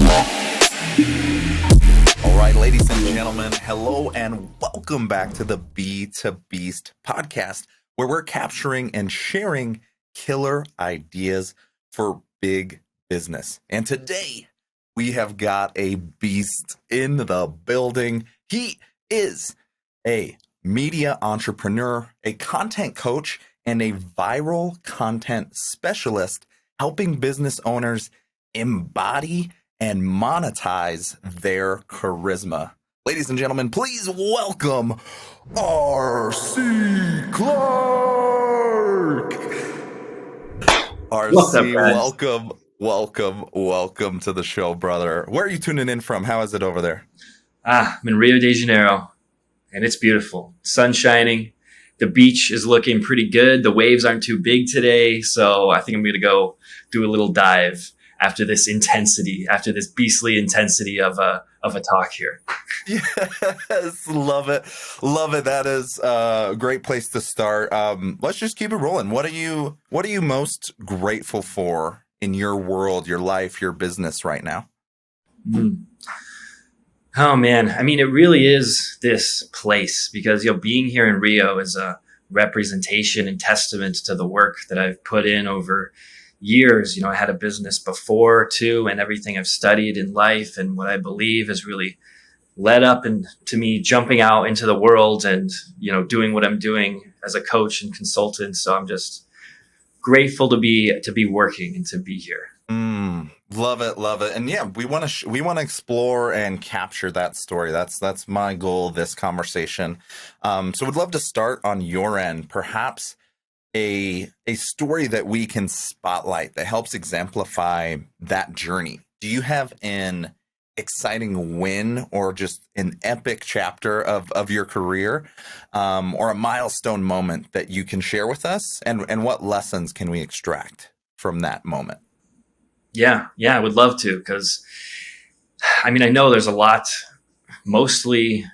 All right, ladies and gentlemen, hello and welcome back to the B to Beast podcast, where we're capturing and sharing killer ideas for big business. And today we have got a beast in the building. He is a media entrepreneur, a content coach, and a viral content specialist, helping business owners embody and monetize their charisma. Ladies and gentlemen, please welcome R.C. Clark. R.C., welcome to the show, brother. Where are you tuning in from? How is it over there? I'm in Rio de Janeiro, and it's beautiful. Sun shining. The beach is looking pretty good. The waves aren't too big today, so I think I'm going to go do a little dive after this beastly intensity of a talk here. Yes, love it. That is a great place to start. Let's just keep it rolling. What are you most grateful for in your world, your life, your business right now? Oh man, I mean, it really is this place because being here in Rio is a representation and testament to the work that I've put in over years. I had a business before too, and everything I've studied in life and what I believe has really led up into me jumping out into the world and, doing what I'm doing as a coach and consultant. So I'm just grateful to be working and to be here. Love it. And yeah, we want to explore and capture that story. That's my goal, this conversation. So we'd love to start on your end, perhaps a story that we can spotlight that helps exemplify that journey. Do you have an exciting win or just an epic chapter of your career, or a milestone moment that you can share with us? And what lessons can we extract from that moment? Yeah, I would love to, because I know there's a lot. Mostly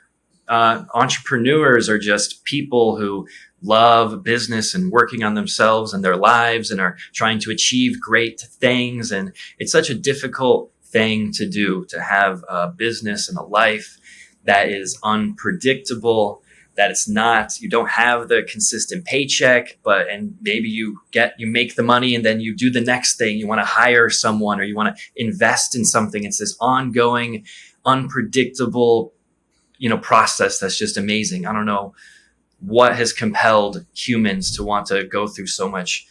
entrepreneurs are just people who love business and working on themselves and their lives and are trying to achieve great things. And it's such a difficult thing to do, to have a business and a life that is unpredictable, that it's not, you don't have the consistent paycheck, and maybe you make the money and then you do the next thing. You want to hire someone or you want to invest in something. It's this ongoing, unpredictable, process that's just amazing. I don't know what has compelled humans to want to go through so much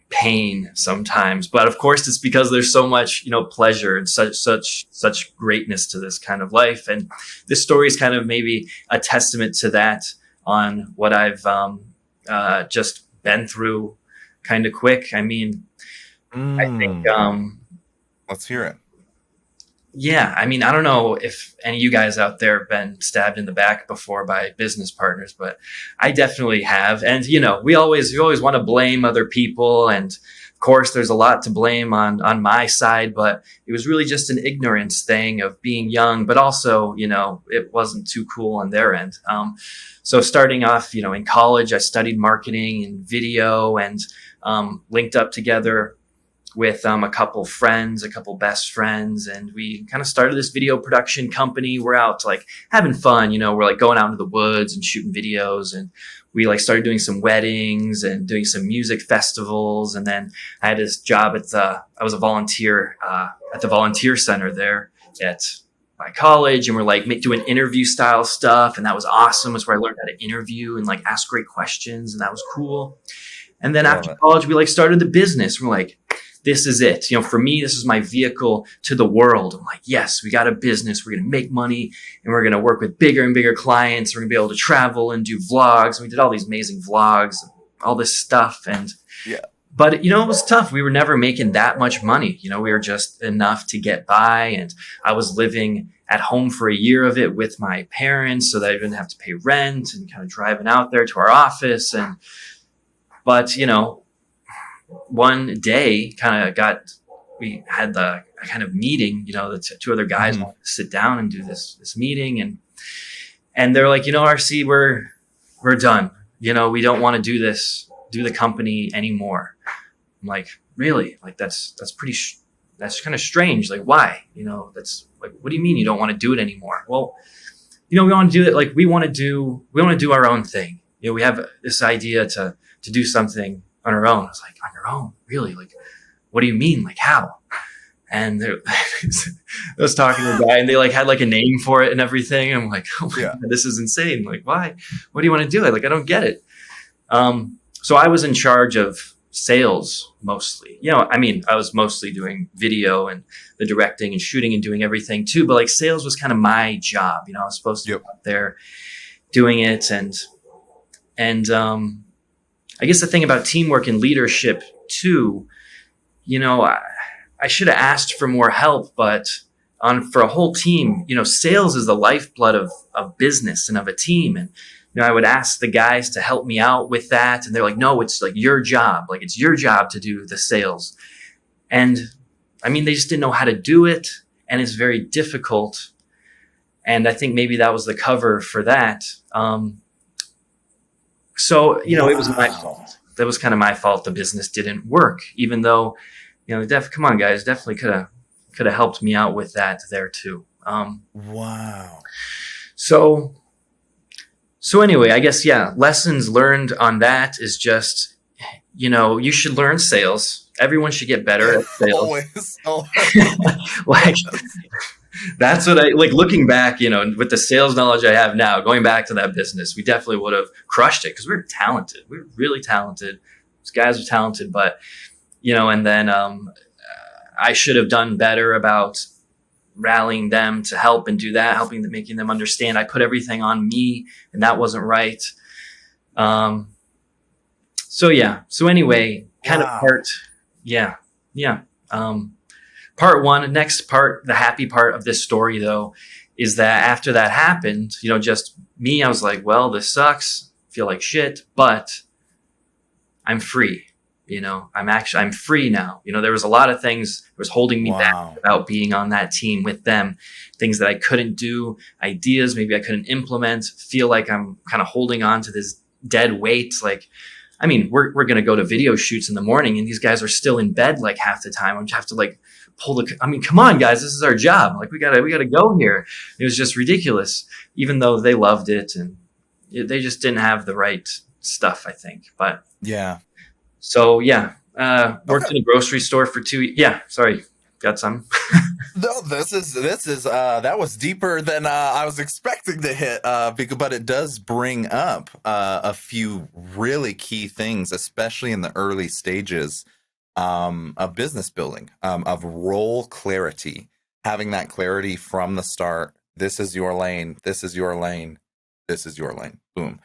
pain sometimes, but of course it's because there's so much, pleasure and such greatness to this kind of life. And this story is kind of maybe a testament to that, on what I've just been through kind of quick. I think let's hear it. Yeah, I don't know if any of you guys out there have been stabbed in the back before by business partners, but I definitely have. And, we always want to blame other people. And of course, there's a lot to blame on my side, but it was really just an ignorance thing of being young, but also, it wasn't too cool on their end. So starting off, in college, I studied marketing and video and linked up together with a couple best friends, and we kind of started this video production company. We're out having fun, we're going out into the woods and shooting videos, and we started doing some weddings and doing some music festivals. And then I had this job I was a volunteer at the volunteer center there at my college, and we're doing interview style stuff, and that was awesome. It was where I learned how to interview and ask great questions, and that was cool. And then after college, we started the business. We're this is it. For me, this is my vehicle to the world. I'm yes, we got a business. We're going to make money and we're going to work with bigger and bigger clients. We're going to be able to travel and do vlogs. And we did all these amazing vlogs, all this stuff. And yeah, but it was tough. We were never making that much money. We were just enough to get by. And I was living at home for a year of it with my parents so that I didn't have to pay rent, and kind of driving out there to our office. But one day we had a kind of meeting, the two other guys wanted to sit down and do this meeting. And they're RC, we're done. We don't want to do the company anymore. I'm really? That's pretty that's kind of strange. Like, why? That's like, what do you mean you don't want to do it anymore? Well, we want to do it. Like, we want to do our own thing. We have this idea to do something on our own. I was like, on your own? Really? Like, what do you mean? Like, how? And I was talking to a guy, and they like had like a name for it and everything. I'm like, oh my God, this is insane. Like, why? What do you want to do? Like, I don't get it. So I was in charge of sales mostly. I was mostly doing video and the directing and shooting and doing everything too. But like, sales was kind of my job. I was supposed to be out there doing it. And I guess the thing about teamwork and leadership too, I should have asked for more help, but for a whole team, sales is the lifeblood of business and of a team. And, I would ask the guys to help me out with that. And they're like, no, it's like your job. Like, it's your job to do the sales. And they just didn't know how to do it. And it's very difficult. And I think maybe that was the cover for that. So, it was my fault. That was kind of my fault. The business didn't work, even though, come on, guys, definitely could have helped me out with that there too. Wow. So anyway, I guess, lessons learned on that is just, you should learn sales. Everyone should get better at sales. Always. Like, that's what looking back, with the sales knowledge I have now, going back to that business, we definitely would have crushed it because we were talented. We were really talented. These guys are talented, but, and then I should have done better about rallying them to help and do that, making them understand. I put everything on me, and that wasn't right. So anyway, kind of part one. Next part, the happy part of this story, though, is that after that happened, just me, I was like, well, this sucks. Feel like shit, but I'm free. I'm free now. There was a lot of things that was holding me back about being on that team with them, things that I couldn't do, ideas maybe I couldn't implement, feel like I'm kind of holding on to this dead weight. Like, we're going to go to video shoots in the morning and these guys are still in bed like half the time. I just have to like come on, guys, this is our job. Like, we gotta go here. It was just ridiculous, even though they loved it and they just didn't have the right stuff, I think. But yeah. So worked in a grocery store for 2 years. Yeah, sorry, got some. No, this is that was deeper than I was expecting to hit. But it does bring up a few really key things, especially in the early stages of business building, of role clarity, having that clarity from the start. This is your lane. This is your lane. This is your lane. Boom.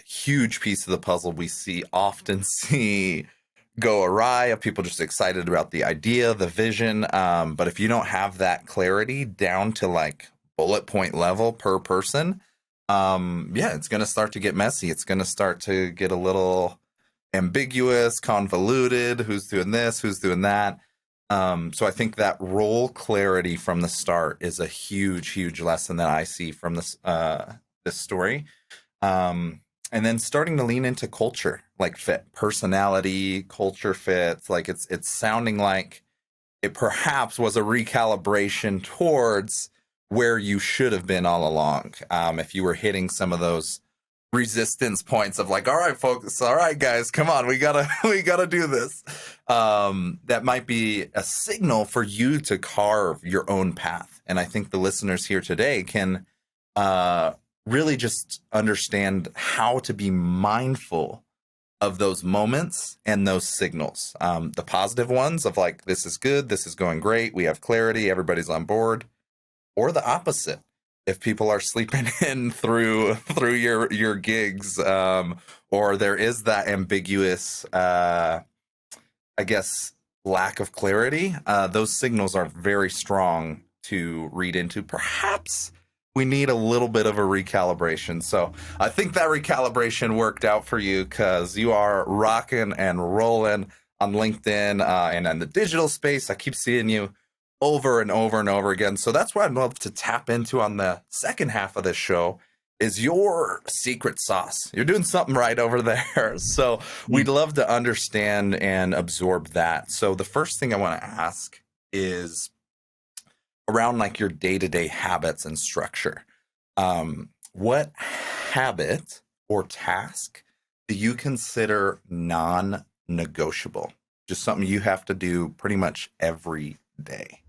Huge piece of the puzzle we often see go awry of people just excited about the idea, the vision. But if you don't have that clarity down to like bullet point level per person, it's going to start to get messy. It's going to start to get a little ambiguous, convoluted. Who's doing this? Who's doing that? So I think that role clarity from the start is a huge, huge lesson that I see from this story. And then starting to lean into culture, like fit, personality, culture fits. Like it's sounding like it perhaps was a recalibration towards where you should have been all along. If you were hitting some of those resistance points of like, all right, folks, all right, guys, come on, we gotta do this. That might be a signal for you to carve your own path. And I think the listeners here today can really just understand how to be mindful of those moments and those signals. The positive ones of like, this is good, this is going great, we have clarity, everybody's on board, or the opposite. If people are sleeping in through your gigs, or there is that ambiguous, I guess, lack of clarity, those signals are very strong to read into. Perhaps we need a little bit of a recalibration. So I think that recalibration worked out for you because you are rocking and rolling on LinkedIn and in the digital space. I keep seeing you over and over and over again. So that's what I'd love to tap into on the second half of this show is your secret sauce. You're doing something right over there. So we'd love to understand and absorb that. So the first thing I want to ask is around like your day-to-day habits and structure. What habit or task do you consider non-negotiable? Just something you have to do pretty much every day.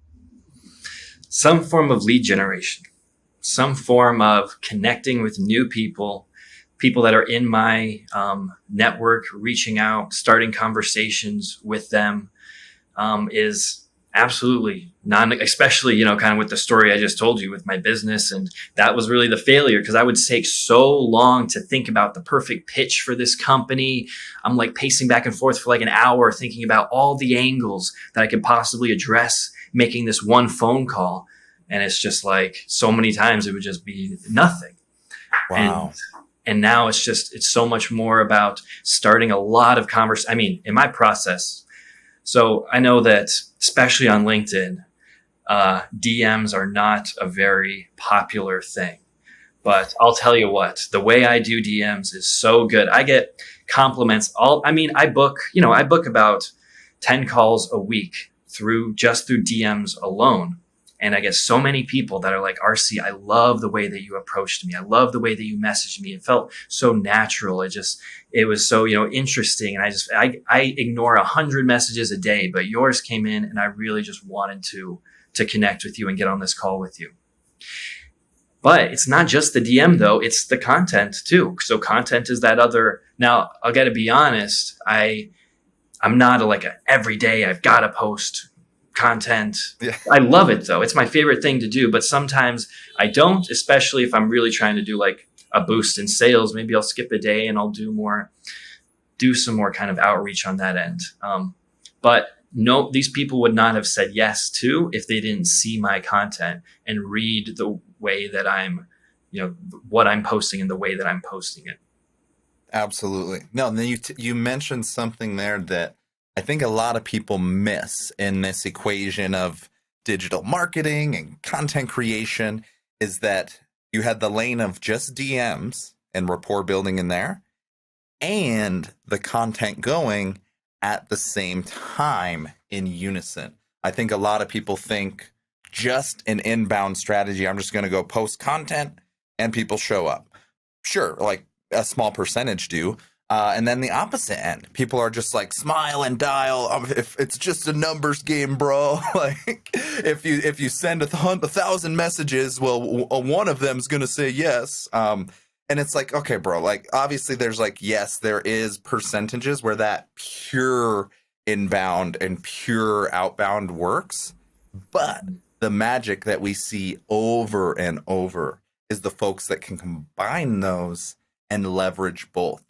Some form of lead generation, some form of connecting with new people, people that are in my network, reaching out, starting conversations with them is absolutely especially, kind of with the story I just told you with my business. And that was really the failure, because I would take so long to think about the perfect pitch for this company. I'm like pacing back and forth for like an hour, thinking about all the angles that I could possibly address making this one phone call. And it's just like so many times it would just be nothing. Wow. And now it's so much more about starting a lot of in my process. So I know that especially on LinkedIn, DMs are not a very popular thing, but I'll tell you what, the way I do DMs is so good. I get compliments I book about 10 calls a week through DMs alone. And I get so many people that are like, RC, I love the way that you approached me. I love the way that you messaged me. It felt so natural. It was so, interesting. And I ignore 100 messages a day, but yours came in and I really just wanted to connect with you and get on this call with you. But it's not just the DM though. It's the content too. So content is that other. Now I got to be honest. I'm not every day I've got to post content. Yeah. I love it though. It's my favorite thing to do, but sometimes I don't, especially if I'm really trying to do like a boost in sales. Maybe I'll skip a day and I'll do some more kind of outreach on that end. But no, these people would not have said yes to if they didn't see my content and read the way that I'm, what I'm posting and the way that I'm posting it. Absolutely. No, and then you mentioned something there that I think a lot of people miss in this equation of digital marketing and content creation, is that you had the lane of just DMs and rapport building in there and the content going at the same time in unison. I think a lot of people think just an inbound strategy. I'm just going to go post content and people show up. Sure, like a small percentage do. And then the opposite end, people are just like smile and dial. If it's just a numbers game, bro. Like if you send 1,000 messages, well, one of them's gonna say yes. And it's like, okay, bro. Like obviously, there's like, yes, there is percentages where that pure inbound and pure outbound works, but the magic that we see over and over is the folks that can combine those and leverage both.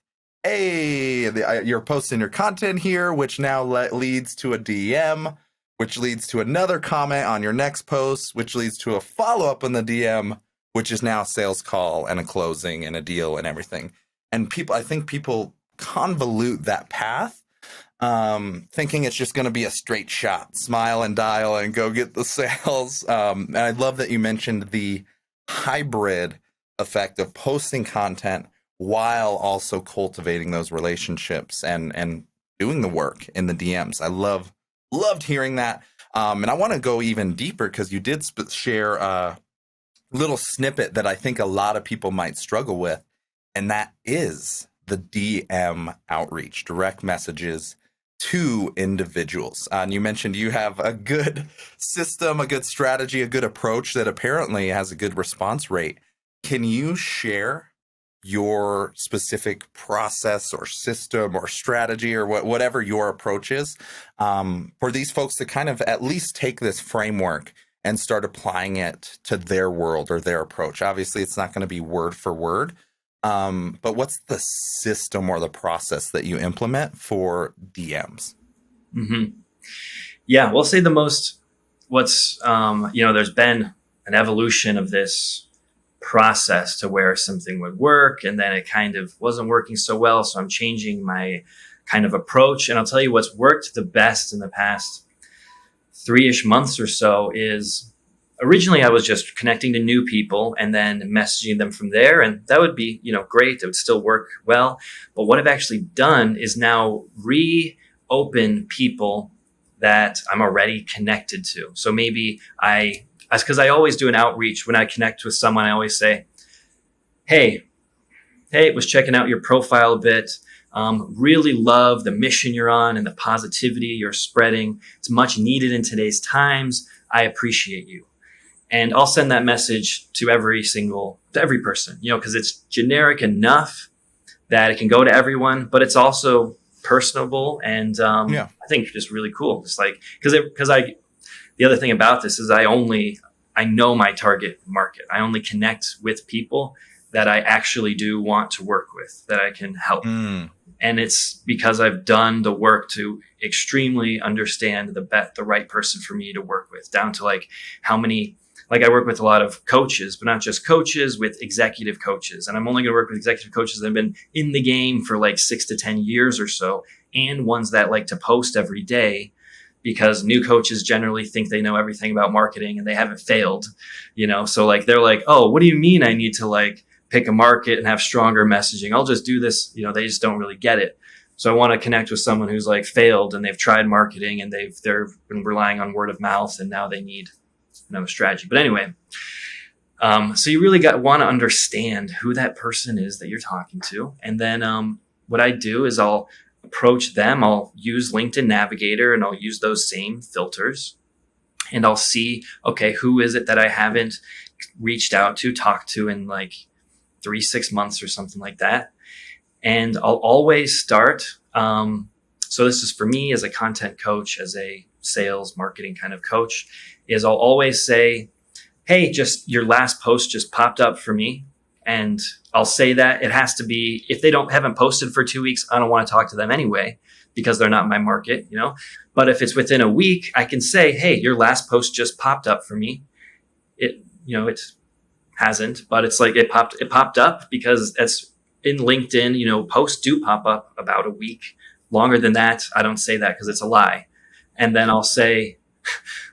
Hey, you're posting your content here, which now leads to a DM, which leads to another comment on your next post, which leads to a follow-up on the DM, which is now a sales call and a closing and a deal and everything. And I think people convolute that path, thinking it's just going to be a straight shot, smile and dial and go get the sales. And I love that you mentioned the hybrid effect of posting content while also cultivating those relationships and doing the work in the DMs. I loved hearing that. And I want to go even deeper because you did share a little snippet that I think a lot of people might struggle with. And that is the DM outreach, direct messages to individuals. And you mentioned you have a good system, a good strategy, a good approach that apparently has a good response rate. Can you share your specific process or system or strategy or whatever your approach is for these folks to kind of at least take this framework and start applying it to their world or their approach? Obviously, it's not going to be word for word, but what's the system or the process that you implement for DMs? Mm-hmm. Yeah, we'll say there's been an evolution of this process to where something would work and then it kind of wasn't working so well. So I'm changing my kind of approach. And I'll tell you what's worked the best in the past 3-ish months or so is originally I was just connecting to new people and then messaging them from there. And that would be, great. It would still work well. But what I've actually done is now reopen people that I'm already connected to. So maybe because I always do an outreach when I connect with someone, I always say, hey, was checking out your profile a bit. Really love the mission you're on and the positivity you're spreading. It's much needed in today's times. I appreciate you. And I'll send that message to every person, because it's generic enough that it can go to everyone, but it's also personable. And I think just really cool. Just like, the other thing about this is I know my target market. I only connect with people that I actually do want to work with, that I can help. And it's because I've done the work to extremely understand the right person for me to work with, down to like how many, like I work with a lot of coaches, but not just coaches, with executive coaches. And I'm only going to work with executive coaches that have been in the game for like 6 to 10 years or so, and ones that like to post every day, because new coaches generally think they know everything about marketing and they haven't failed, So like, they're like, oh, what do you mean I need to like pick a market and have stronger messaging? I'll just do this. They just don't really get it. So I want to connect with someone who's like failed and they've tried marketing and they're been relying on word of mouth, and now they need another strategy. But anyway, so you really want to understand who that person is that you're talking to. And then what I do is I'll approach them. I'll use LinkedIn Navigator and I'll use those same filters, and I'll see, okay, who is it that I haven't reached out to, talked to in like 3-6 months or something like that. And I'll always start. So this is for me as a content coach, as a sales marketing kind of coach, is I'll always say, hey, just your last post just popped up for me. And I'll say that it has to be, if they haven't posted for 2 weeks, I don't want to talk to them anyway, because they're not my market, But if it's within a week, I can say, hey, your last post just popped up for me. It hasn't, but it's like it popped up because that's in LinkedIn, posts do pop up about a week. Longer than that, I don't say that because it's a lie. And then I'll say,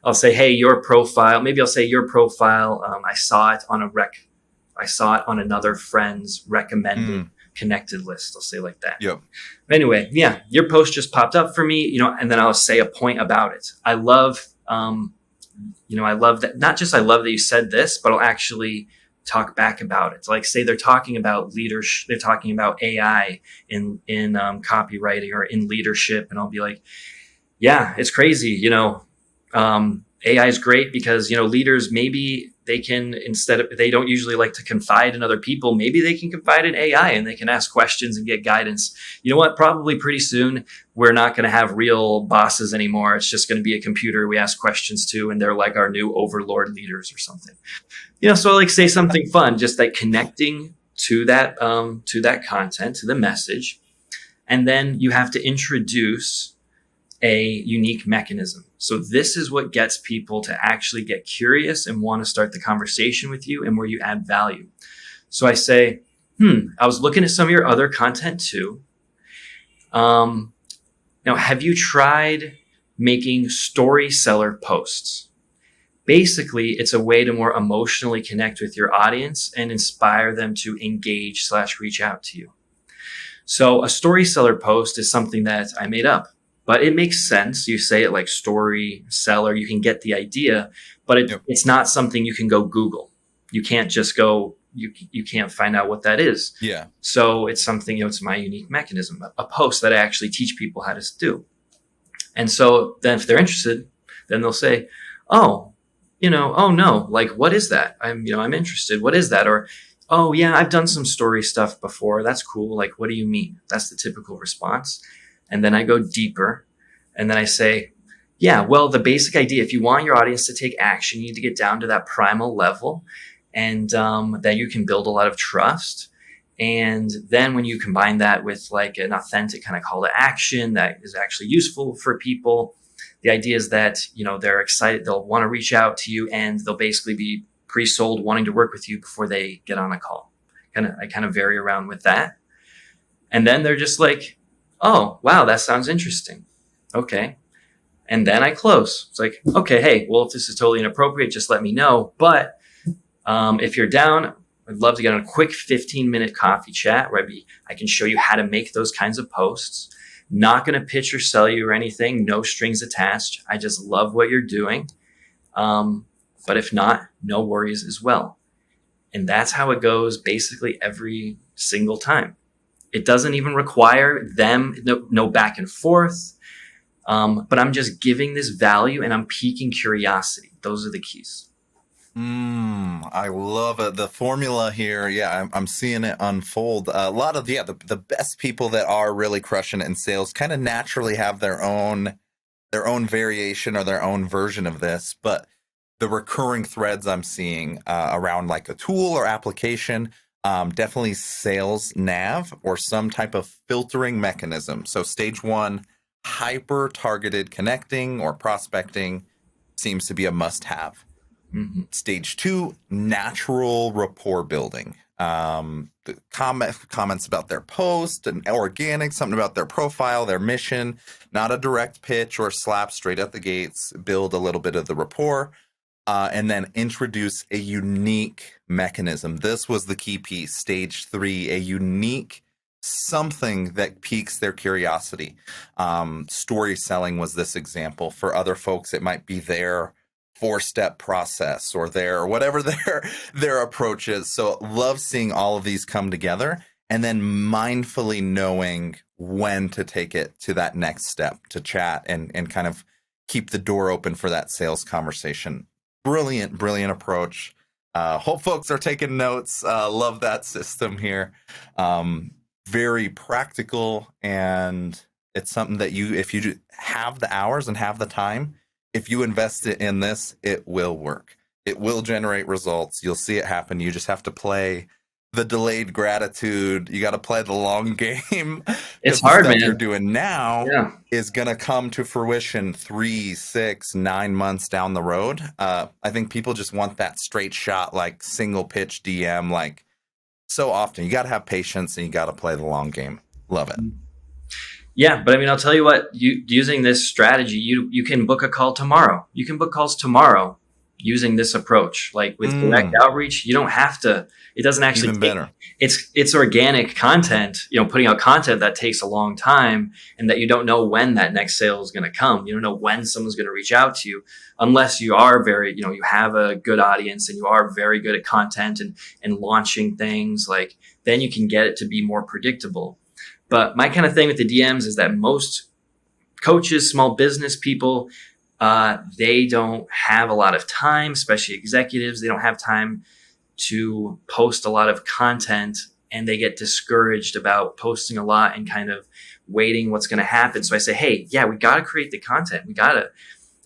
hey, your profile, maybe I'll say your profile, I saw it on another friend's recommended connected list. I'll say like that. Yep. But anyway, yeah, your post just popped up for me, and then I'll say a point about it. I love that. Not just I love that you said this, but I'll actually talk back about it. Like, say they're talking about leadership, they're talking about AI in copywriting or in leadership, and I'll be like, yeah, it's crazy. AI is great because leaders, maybe they can, they don't usually like to confide in other people. Maybe they can confide in AI and they can ask questions and get guidance. You know what? Probably pretty soon we're not going to have real bosses anymore. It's just going to be a computer we ask questions to, and they're like our new overlord leaders or something. So I like say something fun, just like connecting to that content, to the message, and then you have to introduce a unique mechanism. So this is what gets people to actually get curious and want to start the conversation with you, and where you add value. So I say, I was looking at some of your other content too. Now, have you tried making story seller posts? Basically, it's a way to more emotionally connect with your audience and inspire them to engage / reach out to you. So a story seller post is something that I made up. But it makes sense. You say it like story seller, you can get the idea, but it's not something you can go Google. You can't just go, you can't find out what that is. Yeah. So it's something, it's my unique mechanism, a post that I actually teach people how to do. And so then if they're interested, then they'll say, oh no, like, what is that? I'm interested. What is that? Or, oh yeah, I've done some story stuff before. That's cool. Like, what do you mean? That's the typical response. And then I go deeper, and then I say, yeah, well, the basic idea, if you want your audience to take action, you need to get down to that primal level, and then you can build a lot of trust. And then when you combine that with like an authentic kind of call to action that is actually useful for people, the idea is that, they're excited, they'll want to reach out to you, and they'll basically be pre-sold wanting to work with you before they get on a call. I kind of vary around with that. And then they're just like, oh, wow, that sounds interesting. Okay. And then I close. It's like, okay, hey, well, if this is totally inappropriate, just let me know. But if you're down, I'd love to get on a quick 15-minute coffee chat where I can show you how to make those kinds of posts. Not going to pitch or sell you or anything. No strings attached. I just love what you're doing. But if not, no worries as well. And that's how it goes basically every single time. It doesn't even require them, no back and forth. But I'm just giving this value and I'm piquing curiosity. Those are the keys. I love it. The formula here. Yeah, I'm seeing it unfold. A lot of, the best people that are really crushing it in sales kind of naturally have their own variation or their own version of this. But the recurring threads I'm seeing around like a tool or application, definitely sales nav or some type of filtering mechanism. So stage one, hyper targeted connecting or prospecting seems to be a must have. Mm-hmm. Stage two, natural rapport building. The comments about their post and organic, something about their profile, their mission, not a direct pitch or slap straight at the gates, build a little bit of the rapport, and then introduce a unique mechanism. This was the key piece. Stage three, a unique something that piques their curiosity. Story selling was this example. For other folks, it might be their 4-step process or whatever their approach is. So love seeing all of these come together and then mindfully knowing when to take it to that next step to chat and kind of keep the door open for that sales conversation. Brilliant approach. Hope folks are taking notes. Love that system here. Very practical, and it's something that if you have the hours and have the time, if you invest it in this, it will work. It will generate results. You'll see it happen. You just have to play the delayed gratitude. You got to play the long game. It's hard, man. What you're doing now is going to come to fruition 3, 6, 9 months down the road. I think people just want that straight shot, like single pitch DM, like so often. You got to have patience and you got to play the long game. Love it. Yeah, but I mean, I'll tell you what, using this strategy, you can book a call tomorrow. You can book calls tomorrow using this approach. Like with direct outreach, you don't have to, it doesn't actually even better. It's organic content, putting out content that takes a long time and that you don't know when that next sale is going to come. You don't know when someone's going to reach out to you unless you are very, you have a good audience and you are very good at content and launching things. Like then you can get it to be more predictable. But my kind of thing with the DMs is that most coaches, small business people, they don't have a lot of time, especially executives. They don't have time to post a lot of content and they get discouraged about posting a lot and kind of waiting what's going to happen. So I say, hey, we got to create the content. We got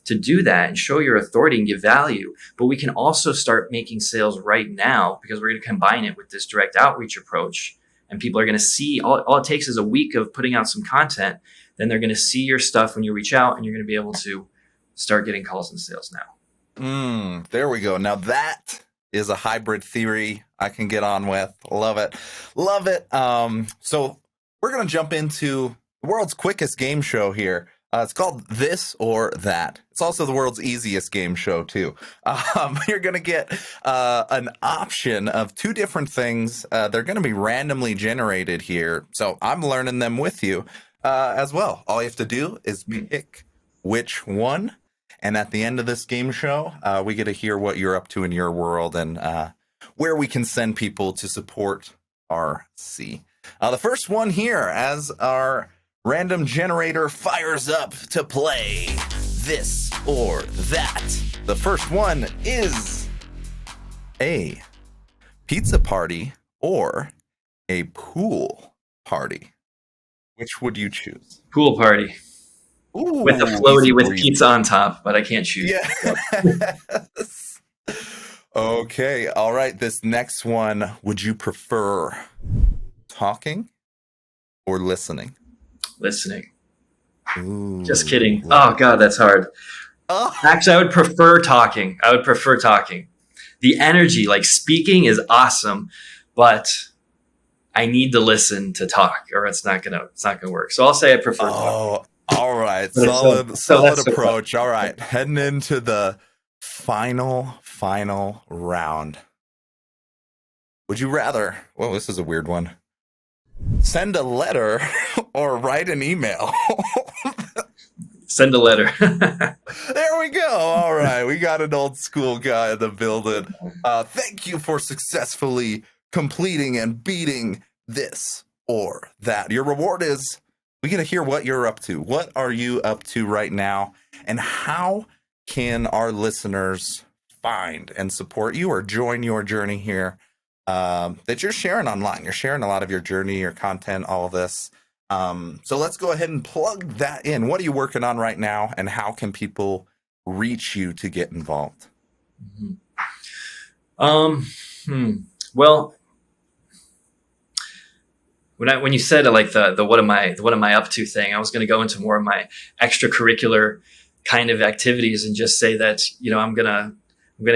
to do that and show your authority and give value. But we can also start making sales right now because we're going to combine it with this direct outreach approach. And people are going to see, all it takes is a week of putting out some content. Then they're going to see your stuff when you reach out and you're going to be able to start getting calls and sales now. There we go. Now that is a hybrid theory I can get on with. Love it. So we're going to jump into the world's quickest game show here. It's called This or That. It's also the world's easiest game show, too. You're going to get an option of 2 different things. They're going to be randomly generated here. So I'm learning them with you as well. All you have to do is pick which one. And at the end of this game show, we get to hear what you're up to in your world and where we can send people to support RC. The first one here, as our random generator fires up to play This or That. The first one is a pizza party or a pool party. Which would you choose? Pool party. Ooh, with a floaty with pizza on top, but I can't choose. Yes. Okay. All right. This next one, would you prefer talking or listening? Listening. Ooh, just kidding. Oh God, that's hard. Actually, I would prefer talking. The energy, like speaking is awesome, but I need to listen to talk or it's not gonna work. So I'll say I prefer talking. All right. Solid approach. All right. Heading into the final round. Would you rather, this is a weird one. Send a letter or write an email. Send a letter. There we go. All right. We got an old school guy in the building. Thank you for successfully completing and beating this or that. Your reward is we get to hear what you're up to. What are you up to right now? And how can our listeners find and support you or join your journey here that you're sharing online? You're sharing a lot of your journey, your content, all of this. So let's go ahead and plug that in. What are you working on right now, and how can people reach you to get involved? Well, when you said like the what am I up to thing, I was going to go into more of my extracurricular kind of activities and just say that, I'm gonna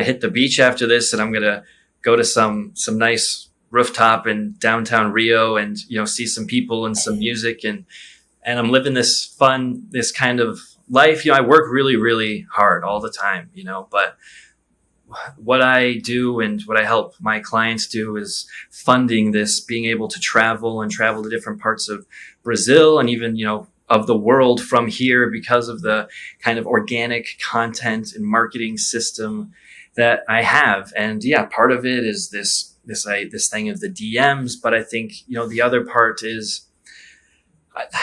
hit the beach after this, and I'm gonna go to some nice rooftop in downtown Rio and, see some people and some music, and I'm living this kind of life. I work really, really hard all the time, but what I do and what I help my clients do is funding this, being able to travel to different parts of Brazil and even, of the world from here, because of the kind of organic content and marketing system that I have. And yeah, part of it is this thing of the DMs, but I think, the other part is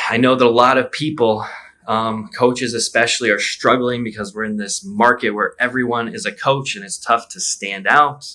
I know that a lot of people, coaches especially, are struggling because we're in this market where everyone is a coach and it's tough to stand out.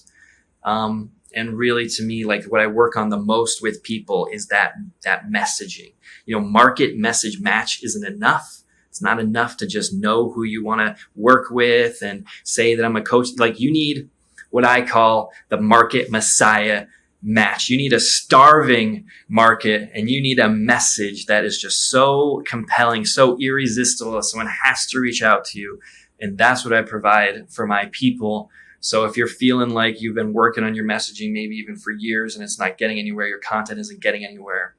And really, to me, like what I work on the most with people is that messaging. Market message match isn't enough. It's not enough to just know who you want to work with and say that I'm a coach. Like, you need what I call the market messiah match. You need a starving market, and you need a message that is just so compelling, so irresistible that someone has to reach out to you. And that's what I provide for my people. So if you're feeling like you've been working on your messaging, maybe even for years, and it's not getting anywhere, your content isn't getting anywhere,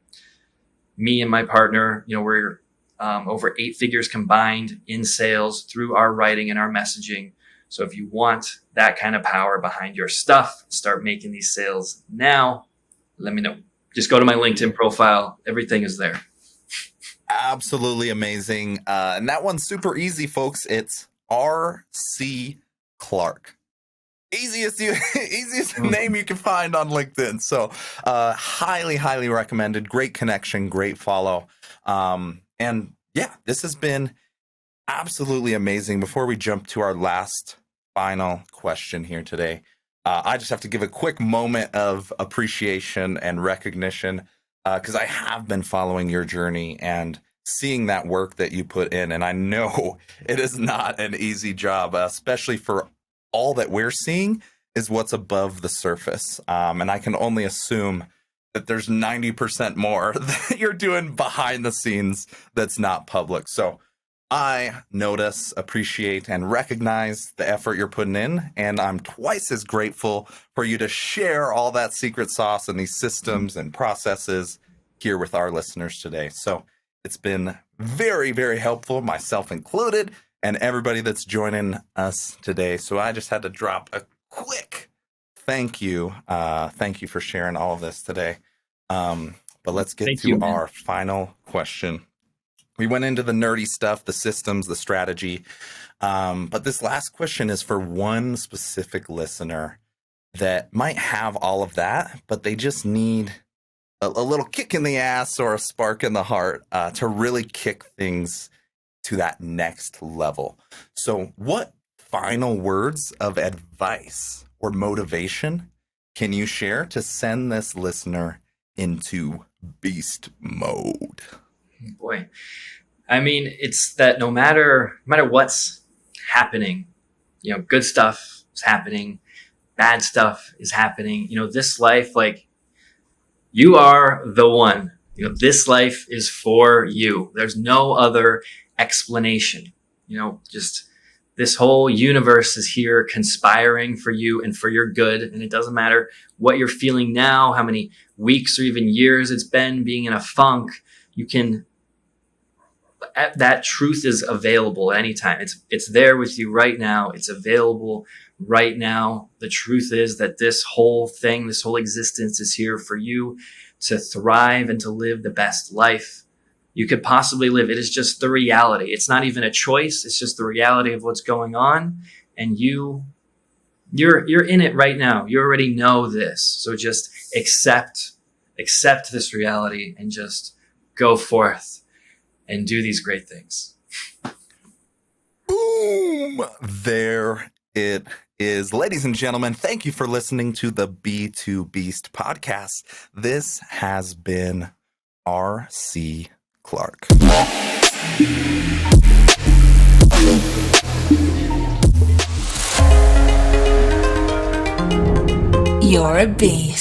me and my partner, we're over 8 figures combined in sales through our writing and our messaging. So if you want that kind of power behind your stuff, start making these sales now, let me know. Just go to my LinkedIn profile. Everything is there. Absolutely amazing. And that one's super easy, folks. It's R.C. Clark. Easiest name you can find on LinkedIn. So highly, highly recommended. Great connection, great follow. And yeah, this has been absolutely amazing. Before we jump to our last final question here today, I just have to give a quick moment of appreciation and recognition because I have been following your journey and seeing that work that you put in. And I know it is not an easy job, especially for all that we're seeing is what's above the surface. And I can only assume that there's 90% more that you're doing behind the scenes that's not public. So I notice, appreciate, and recognize the effort you're putting in. And I'm twice as grateful for you to share all that secret sauce and these systems and processes here with our listeners today. So it's been very, very helpful, myself included, and everybody that's joining us today. So I just had to drop a quick thank you. Thank you for sharing all of this today. But let's get to our final question. We went into the nerdy stuff, the systems, the strategy. But this last question is for one specific listener that might have all of that, but they just need a little kick in the ass or a spark in the heart to really kick things to that next level. So what final words of advice or motivation can you share to send this listener into beast mode? Boy, I mean, it's that no matter what's happening, good stuff is happening, bad stuff is happening. This life, like, you are the one. This life is for you. There's no other explanation. Just this whole universe is here conspiring for you and for your good. And it doesn't matter what you're feeling now, how many weeks or even years it's been being in a funk. That truth is available anytime. It's there with you right now. It's available right now. The truth is that this whole existence is here for you to thrive and to live the best life you could possibly live. It is just the reality. It's not even a choice. It's just the reality of what's going on. And you're in it right now. You already know this. So just accept this reality and just go forth and do these great things. Boom! There it is. Ladies and gentlemen, thank you for listening to the B2 Beast podcast. This has been R.C. Clark. You're a beast.